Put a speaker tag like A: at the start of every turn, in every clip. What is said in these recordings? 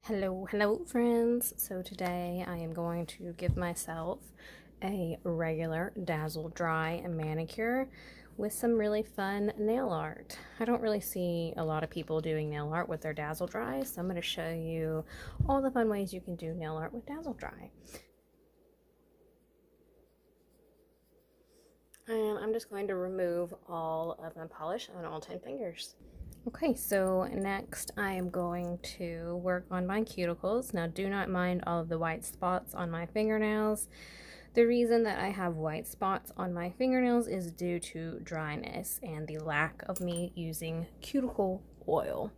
A: Hello friends. So today I am going to give myself a regular Dazzle dry manicure with some really fun nail art. I don't really see a lot of people doing nail art with their Dazzle dry, so I'm going to show you all the fun ways you can do nail art with Dazzle dry. And I'm just going to remove all of my polish on all 10 fingers. Okay, so next I am going to work on my cuticles. Now do not mind all of the white spots on my fingernails. The reason that I have white spots on my fingernails is due to dryness and the lack of me using cuticle oil.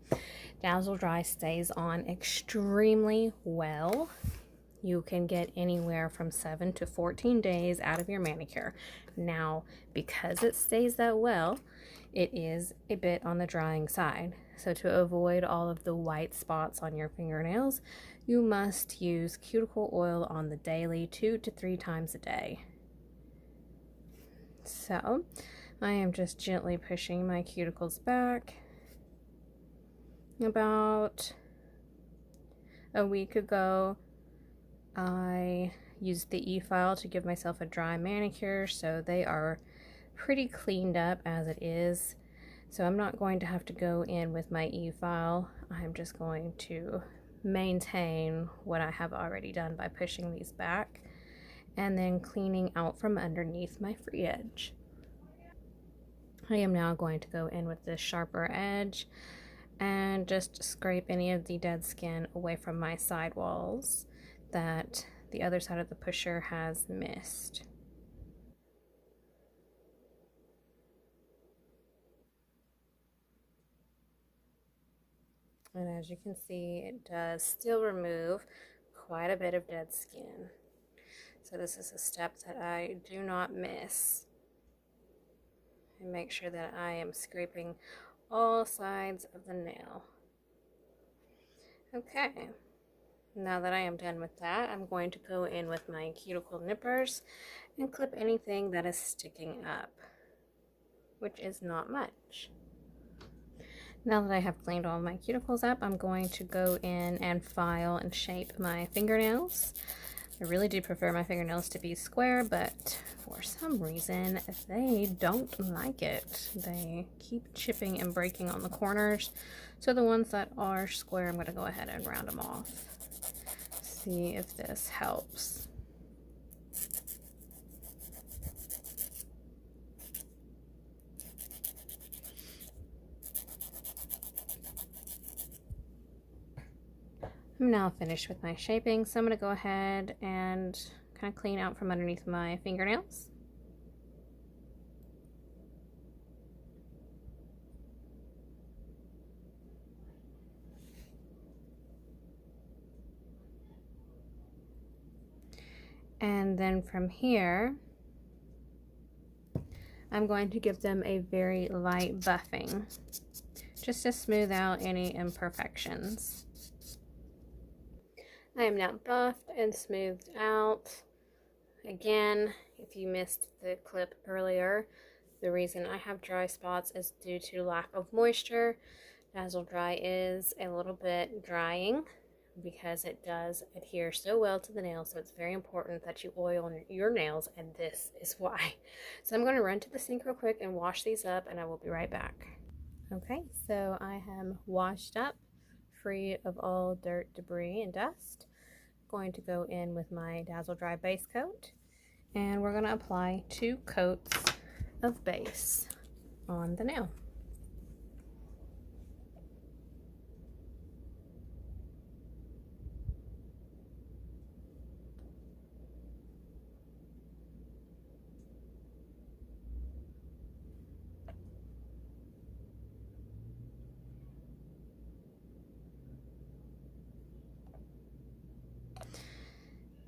A: Dazzle Dry stays on extremely well. You can get anywhere from 7 to 14 days out of your manicure. Now, because it stays that well, it is a bit on the drying side. So to avoid all of the white spots on your fingernails, you must use cuticle oil on the daily 2 to 3 times a day. So I am just gently pushing my cuticles back. About a week ago, I used the Efile to give myself a dry manicure, so they are pretty cleaned up as it is. So I'm not going to have to go in with my Efile. I'm just going to maintain what I have already done by pushing these back and then cleaning out from underneath my free edge. I am now going to go in with this sharper edge and just scrape any of the dead skin away from my sidewalls that the other side of the pusher has missed. And as you can see, it does still remove quite a bit of dead skin. So this is a step that I do not miss. And make sure that I am scraping all sides of the nail. Okay. Now that I am done with that, I'm going to go in with my cuticle nippers and clip anything that is sticking up, which is not much. Now that I have cleaned all my cuticles up, I'm going to go in and file and shape my fingernails. I really do prefer my fingernails to be square, but for some reason they don't like it. They keep chipping and breaking on the corners. So the ones that are square, I'm going to go ahead and round them off. See if this helps. I'm now finished with my shaping, so I'm going to go ahead and kind of clean out from underneath my fingernails. And then from here, I'm going to give them a very light buffing, just to smooth out any imperfections. I am now buffed and smoothed out. Again, if you missed the clip earlier, the reason I have dry spots is due to lack of moisture. Dazzle Dry is a little bit drying because it does adhere so well to the nail, so it's very important that you oil your nails, and this is why. So I'm going to run to the sink real quick and wash these up, and I will be right back. Okay, so I am washed up, free of all dirt, debris, and dust. Going to go in with my Dazzle Dry base coat, and we're going to apply 2 coats of base on the nail.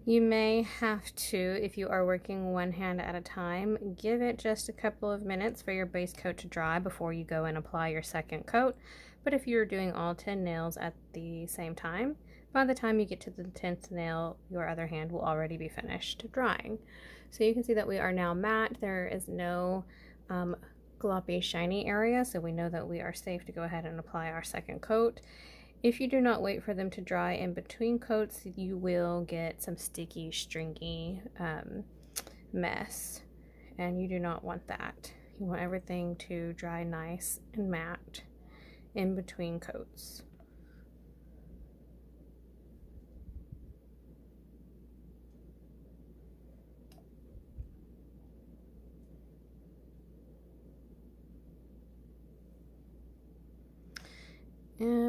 A: You may have to, if you are working one hand at a time, give it just a couple of minutes for your base coat to dry before you go and apply your second coat. But if you're doing all 10 nails at the same time, by the time you get to the 10th nail, your other hand will already be finished drying. So you can see that we are now matte. There is no gloppy, shiny area, so we know that we are safe to go ahead and apply our second coat. If you do not wait for them to dry in between coats, you will get some sticky, stringy mess, and you do not want that. You want everything to dry nice and matte in between coats.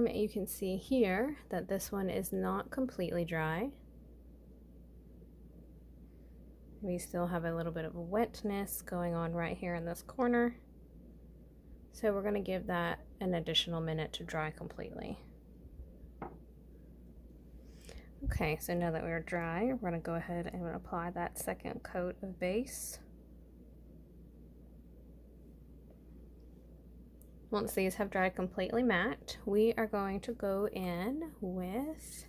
A: You can see here that this one is not completely dry. We still have a little bit of wetness going on right here in this corner. So we're going to give that an additional minute to dry completely. Okay, so now that we're dry, we're going to go ahead and apply that second coat of base. Once these have dried completely matte, we are going to go in with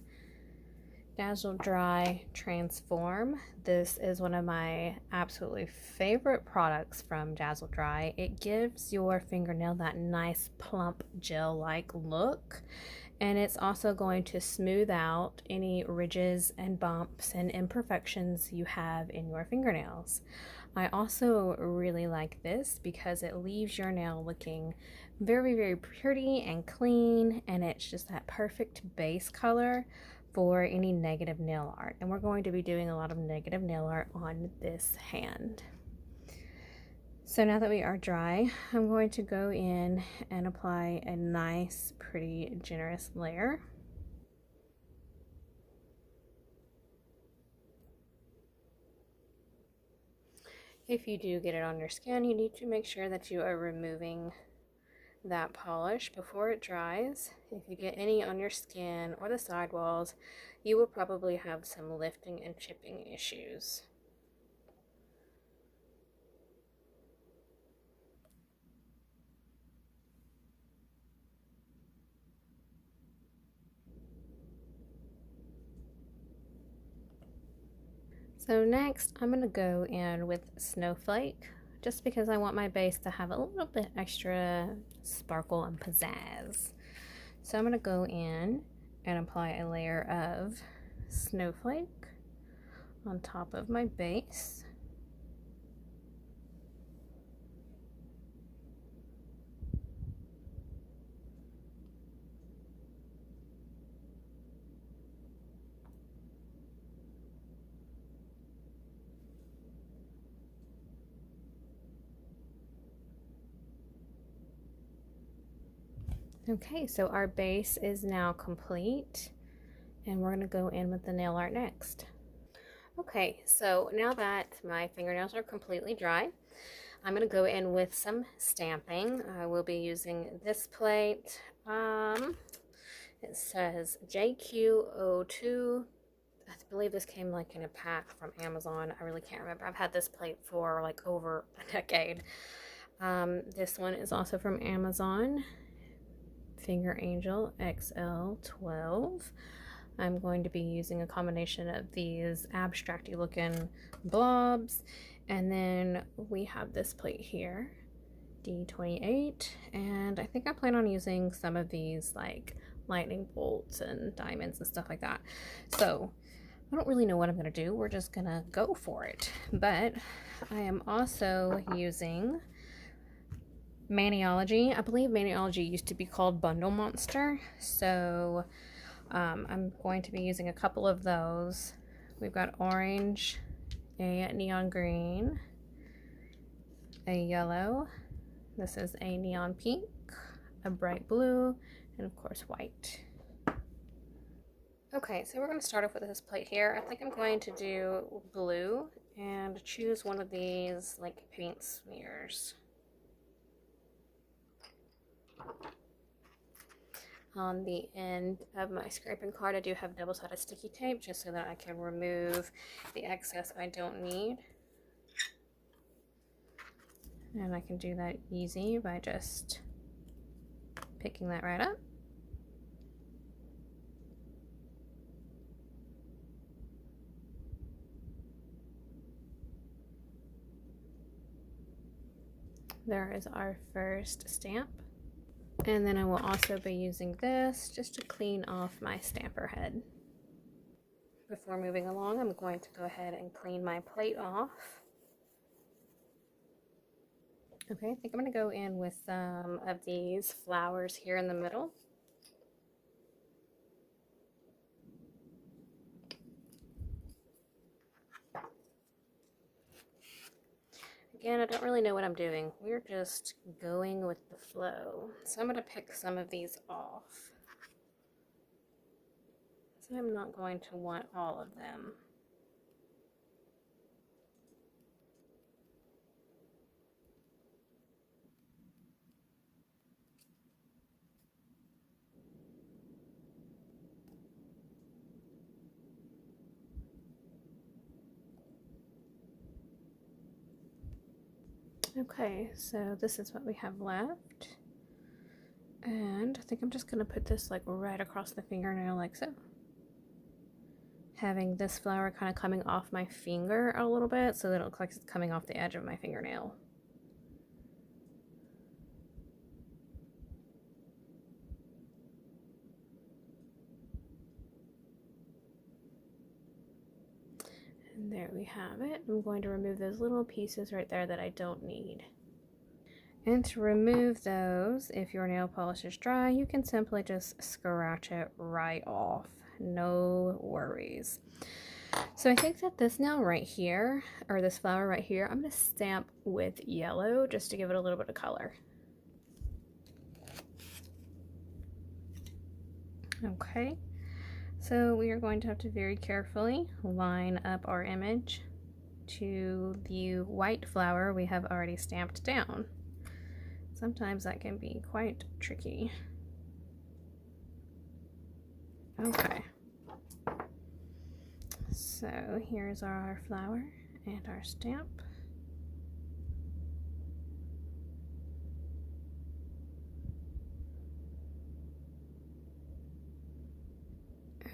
A: Dazzle Dry Transform. This is one of my absolutely favorite products from Dazzle Dry. It gives your fingernail that nice plump gel-like look, and it's also going to smooth out any ridges and bumps and imperfections you have in your fingernails. I also really like this because it leaves your nail looking very, very pretty and clean, and it's just that perfect base color for any negative nail art. And we're going to be doing a lot of negative nail art on this hand. So now that we are dry, I'm going to go in and apply a nice, pretty, generous layer. If you do get it on your skin, you need to make sure that you are removing that polish before it dries. If you get any on your skin or the sidewalls, you will probably have some lifting and chipping issues. So next, I'm going to go in with Snowflake, just because I want my base to have a little bit extra sparkle and pizzazz. So I'm going to go in and apply a layer of Snowflake on top of my base. Okay, so our base is now complete, and we're going to go in with the nail art next. Okay, so now that my fingernails are completely dry, I'm going to go in with some stamping. I will be using this plate. It says JQ02. I believe this came like in a pack from Amazon. I really can't remember. I've had this plate for like over a decade. This one is also from Amazon. Finger Angel XL12. I'm going to be using a combination of these abstracty looking blobs, and then we have this plate here, D28, and I think I plan on using some of these like lightning bolts and diamonds and stuff like that. So I don't really know what I'm gonna do. We're just gonna go for it. But I am also using Maniology. I believe Maniology used to be called Bundle Monster, so I'm going to be using a couple of those. We've got orange, a neon green, a yellow, this is a neon pink, a bright blue, and of course white. Okay, so we're going to start off with this plate here. I think I'm going to do blue and choose one of these like paint smears. On the end of my scraping card, I do have double-sided sticky tape just so that I can remove the excess I don't need. And I can do that easy by just picking that right up. There is our first stamp. And then I will also be using this just to clean off my stamper head. Before moving along, I'm going to go ahead and clean my plate off. Okay, I think I'm going to go in with some of these flowers here in the middle. Again, I don't really know what I'm doing. We're just going with the flow. So I'm going to pick some of these off. So I'm not going to want all of them. Okay, so this is what we have left. And I think I'm just going to put this like right across the fingernail like so. Having this flower kind of coming off my finger a little bit so that it looks like it's coming off the edge of my fingernail. And there we have it. I'm going to remove those little pieces right there that I don't need. And to remove those, if your nail polish is dry, you can simply just scratch it right off. No worries. So I think that this nail right here, or this flower right here, I'm going to stamp with yellow just to give it a little bit of color. Okay. So we are going to have to very carefully line up our image to the white flower we have already stamped down. Sometimes that can be quite tricky. Okay. So here's our flower and our stamp.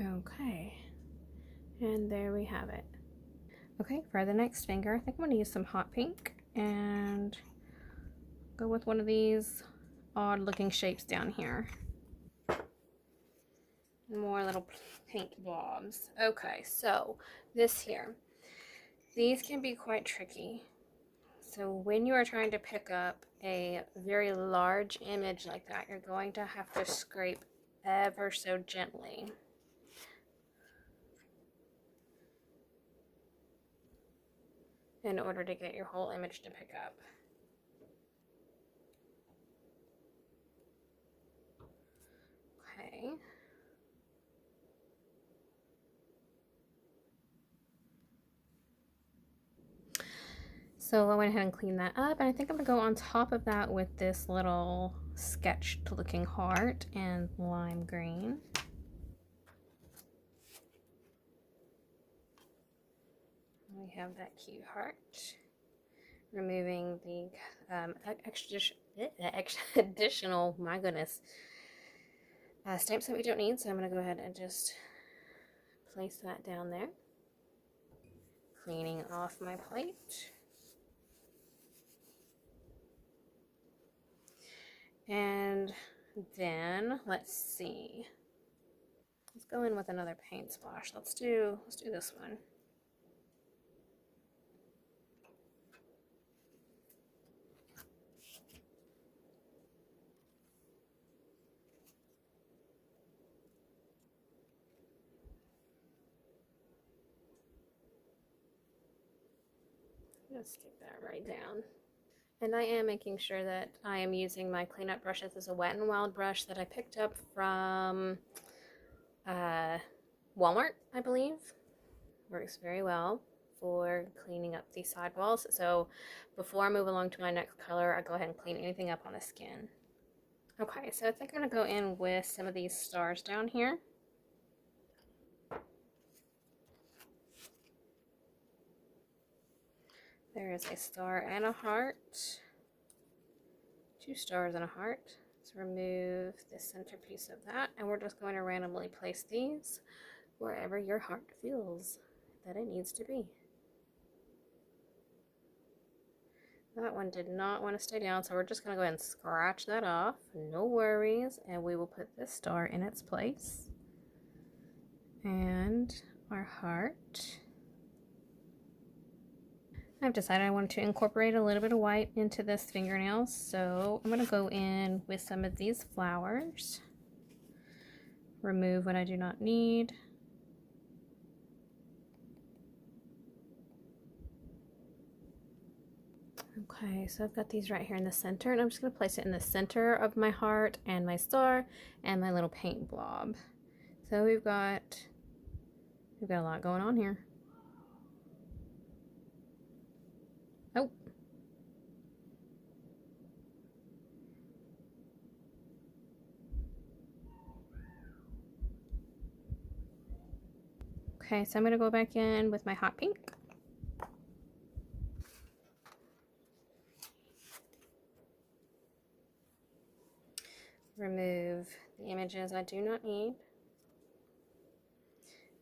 A: Okay, and there we have it. Okay, for the next finger, I think I'm going to use some hot pink and go with one of these odd looking shapes down here. More little pink blobs. Okay, so this here, these can be quite tricky. So when you are trying to pick up a very large image like that, you're going to have to scrape ever so gently. In order to get your whole image to pick up. Okay. So I went ahead and cleaned that up, and I think I'm gonna go on top of that with this little sketched looking heart and lime green. We have that cute heart. Removing the additional, my goodness, stamps that we don't need. So I'm going to go ahead and just place that down there. Cleaning off my plate. And then, let's see. Let's go in with another paint splash. Let's do this one. Just stick that right down. And I am making sure that I am using my cleanup brush. This is a Wet n Wild brush that I picked up from Walmart, I believe. Works very well for cleaning up these sidewalls. So before I move along to my next color, I go ahead and clean anything up on the skin. Okay, so I think I'm going to go in with some of these stars down here. There is a star and a heart. 2 stars and a heart. Let's remove the centerpiece of that, and we're just going to randomly place these wherever your heart feels that it needs to be. That one did not want to stay down, so we're just going to go ahead and scratch that off. No worries. And we will put this star in its place. And our heart. I've decided I wanted to incorporate a little bit of white into this fingernail, so I'm going to go in with some of these flowers. Remove what I do not need. Okay, so I've got these right here in the center, and I'm just going to place it in the center of my heart and my star and my little paint blob. So we've got a lot going on here. Oh. Okay, so I'm going to go back in with my hot pink. Remove the images I do not need.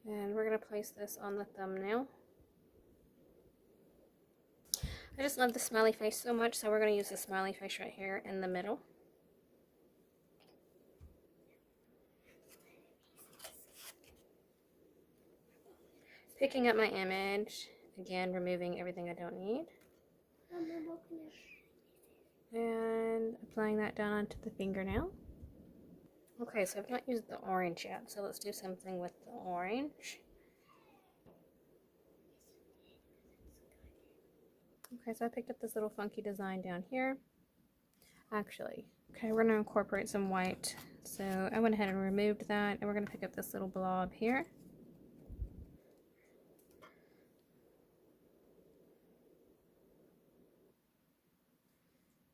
A: And we're going to place this on the thumbnail. I just love the smiley face so much, so we're going to use the smiley face right here in the middle. Picking up my image, again removing everything I don't need. And applying that down onto the fingernail. Okay, so I've not used the orange yet, so let's do something with the orange. Okay, so I picked up this little funky design down here. Actually, okay, we're going to incorporate some white. So I went ahead and removed that, and we're going to pick up this little blob here.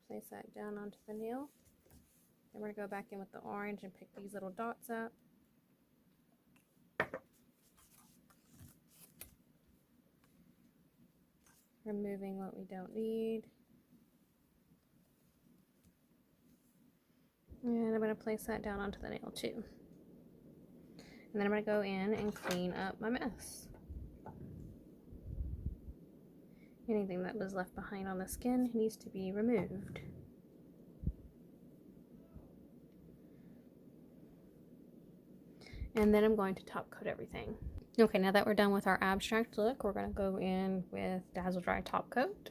A: Place that down onto the nail. Then we're going to go back in with the orange and pick these little dots up. Removing what we don't need. And I'm going to place that down onto the nail too. And then I'm going to go in and clean up my mess. Anything that was left behind on the skin needs to be removed. And then I'm going to top coat everything. Okay, now that we're done with our abstract look, we're going to go in with Dazzle Dry Top Coat.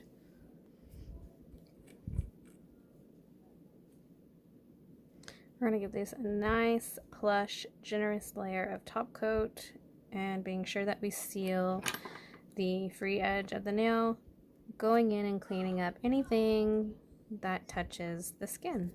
A: We're going to give this a nice, plush, generous layer of top coat, and being sure that we seal the free edge of the nail, going in and cleaning up anything that touches the skin.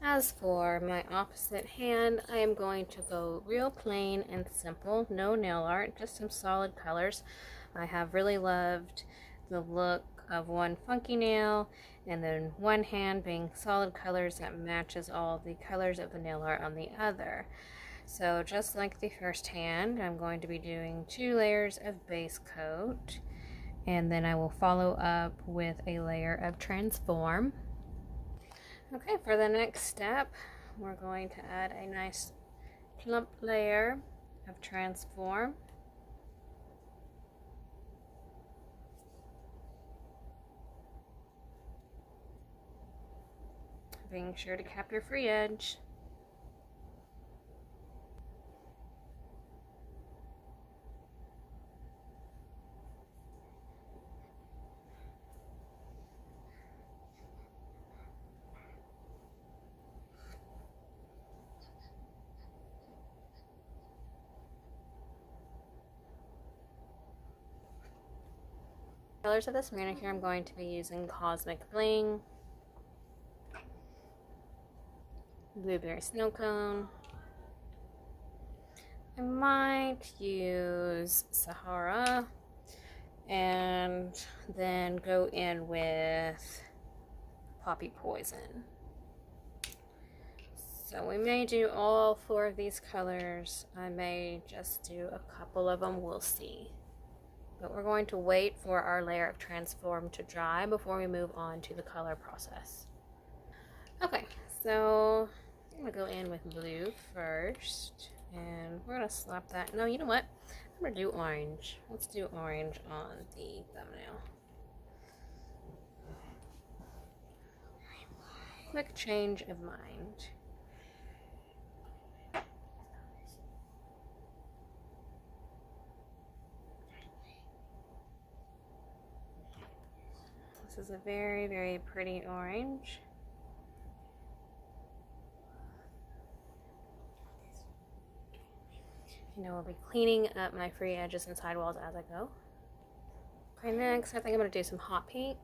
A: As for my opposite hand, I am going to go real plain and simple, no nail art, just some solid colors. I have really loved the look of one funky nail, and then one hand being solid colors that matches all the colors of the nail art on the other. So just like the first hand, I'm going to be doing 2 layers of base coat, and then I will follow up with a layer of transform. Okay, for the next step, we're going to add a nice plump layer of transform. Being sure to cap your free edge. Colors of this manicure, I'm going to be using Cosmic Bling, Blueberry Snow Cone. I might use Sahara and then go in with Poppy Poison. So we may do all 4 of these colors. I may just do a couple of them, we'll see. But we're going to wait for our layer of transform to dry before we move on to the color process. Okay, so I'm gonna go in with blue first, and we're gonna slap that. No, you know what? I'm gonna do orange. Let's do orange on the thumbnail. Quick change of mind. This is a very, very pretty orange. You know, I'll be cleaning up my free edges and sidewalls as I go. Okay, next I think I'm going to do some hot pink.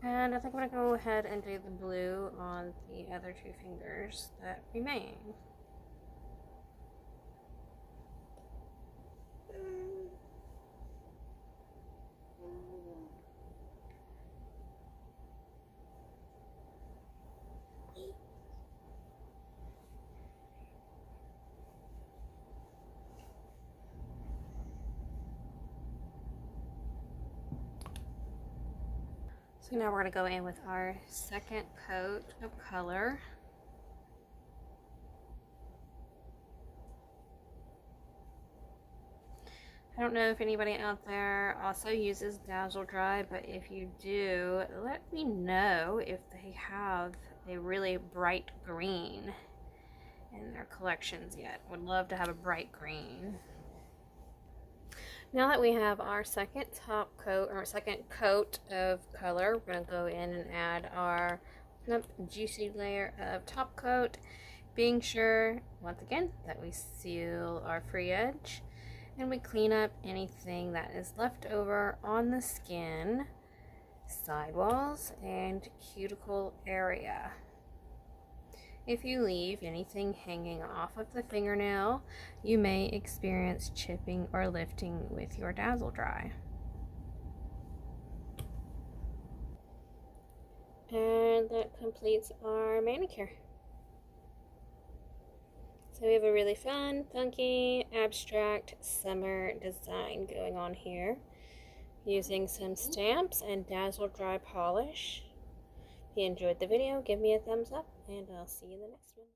A: And I think I'm going to go ahead and do the blue on the other 2 fingers that remain. So now we're going to go in with our second coat of color. I don't know if anybody out there also uses Dazzle Dry, but if you do, let me know if they have a really bright green in their collections yet. Would love to have a bright green. Now that we have our second top coat, or second coat of color, we're going to go in and add our juicy layer of top coat, being sure, once again, that we seal our free edge and we clean up anything that is left over on the skin, sidewalls, and cuticle area. If you leave anything hanging off of the fingernail, you may experience chipping or lifting with your Dazzle Dry. And that completes our manicure. So we have a really fun, funky, abstract summer design going on here, using some stamps and Dazzle Dry polish. If you enjoyed the video, give me a thumbs up, and I'll see you in the next one.